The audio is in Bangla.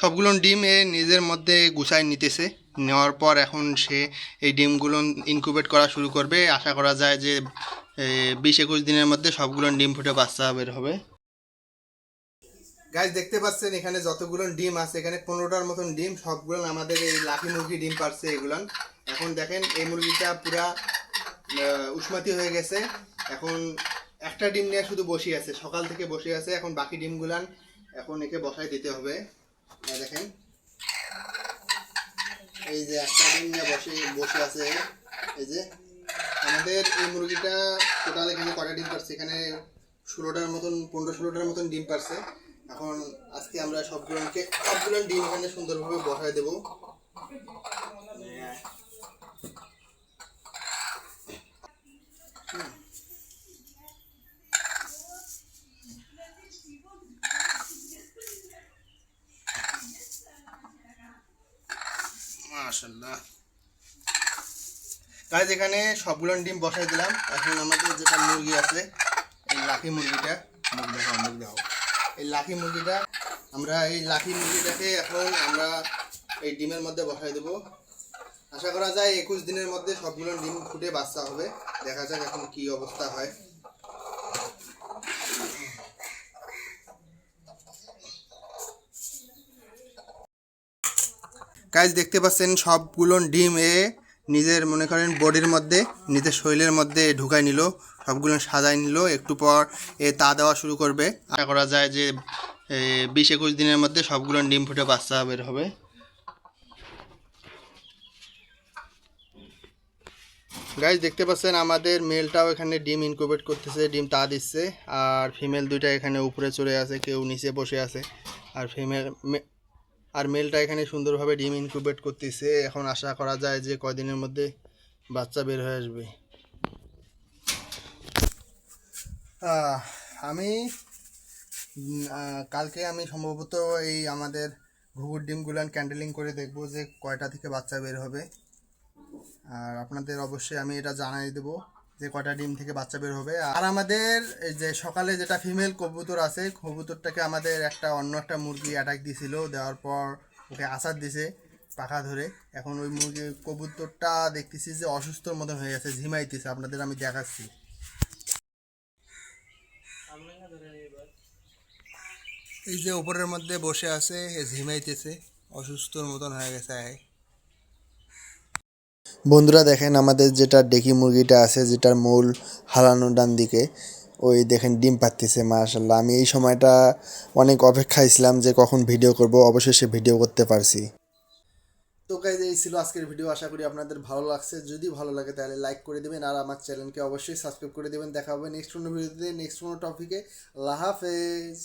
সবগুলো ডিম এ নিজের মধ্যে গুছায় নিতেছে। নেওয়ার পর এখন সে এই ডিমগুলো ইনকিউবেট করা শুরু করবে। আশা করা যায় যে 20-21 দিনের মধ্যে সবগুলো ডিম ফুটে বাচ্চা বের হবে। গাইস দেখতে পাচ্ছেন এখানে যতগুলো ডিম আছে, এখানে 15টার মতন ডিম, সবগুলো আমাদের এই লাকি মুরগি ডিম পারছে এগুলো। এখন দেখেন এই মুরগিটা পুরা উষ্মাতি হয়ে গেছে। এখন একটা ডিম নিয়ে শুধু বসে আছে, সকাল থেকে বসে আছে। এখন বাকি ডিমগুলান এখন একে বসায় দিতে হবে। দেখেন এই যে একটা ডিম নিয়ে বসে বসে আছে। এই যে আমাদের এই মুরগিটা টোটাল এখানে কটা ডিম পারছে, এখানে 16টার মতন, 15-16টার মতন ডিম পারছে। এখন আজকে আমরা সবগুলো ডিম এখানে সুন্দরভাবে বসায় দেবো। মাশাআল্লাহ গাইস এখানে সবগুলো ডিম বসাই দিলাম। এখন আমাদের যেটা মুরগি আছে, এই লাকি মুরগিটা, মুখ দেখাও এই লাকি মুরগিটা, আমরা এই লাকি মুরগিটাকে এখন আমরা এই ডিমের মধ্যে বসাই দেবো। আশা করা যায় 21 দিনের মধ্যে সবগুলো ডিম ফুটে বাচ্চা হবে। দেখা যাক এখন কি অবস্থা হয়। গাইস দেখতে পাচ্ছেন সবগুলো ডিম নিজের মনে করেন বডির মধ্যে, নিজের শরীরের মধ্যে ঢুকাই নিল, সবগুলো সাজাই নিল। একটু পর তা দেওয়া শুরু করবে। আশা করা যায় যে 20-21 দিনের মধ্যে সবগুলো ডিম ফুটে বাচ্চা বের হবে। গাইস দেখতে পাচ্ছেন আমাদের মেলটাও এখানে ডিম ইনকিউবেট করতেছে, ডিম তা দিচ্ছে। আর ফিমেল দুইটা এখানে উপরে চলে আছে, কেউ নিচে বসে আছে। আর মেলটা এখানে সুন্দরভাবে ডিম ইনকিউবেট করতেছে। এখন আশা করা যায় যে কয়দিনের মধ্যে বাচ্চা বের হয়ে আসবে। আমি কালকে আমি সম্ভবত এই আমাদের ঘুঘুর ডিমগুলান ক্যান্ডেলিং করে দেখব যে কয়টা থেকে বাচ্চা বের হবে। আর আপনাদের অবশ্যই আমি এটা জানাই দেবো যে কয়টা ডিম থেকে বাচ্চা বের হবে। আর আমাদের এই যে সকালে যেটা ফিমেল কবুতর আছে, কবুতরটাকে আমাদের অন্য একটা মুরগি অ্যাটাক দিয়েছিল, দেওয়ার পর ওকে আছাড় দিছে পাখা ধরে। এখন ওই মুরগি কবুতরটা দেখতেছি যে অসুস্থর মতন হয়ে গেছে, ঝিমাইতেছে। আপনাদের আমি দেখাচ্ছি। এই যে উপরের মধ্যে বসে আছে, ঝিমাইতেছে, অসুস্থর মতন হয়ে গেছে। বন্ধুরা দেখেন আমাদের যেটা ডেকি মুরগিটা আছে, যেটার মূল হারানো ডান দিকে, ওই দেখেন ডিম পাড়তেছে। মাশাআল্লাহ, আমি এই সময়টা অনেক অপেক্ষায় ছিলাম যে কখন ভিডিও করব, অবশেষে ভিডিও করতে পারছি। তো গাইজ এই ছিল আজকের ভিডিও। আশা করি আপনাদের ভালো লাগছে। যদি ভালো লাগে তাহলে লাইক করে দেবেন, আর আমার চ্যানেলকে অবশ্যই সাবস্ক্রাইব করে দেবেন। দেখা হবে নেক্সট কোনো ভিডিওতে, নেক্সট কোনো টপিকে। আল্লাহ হাফেজ।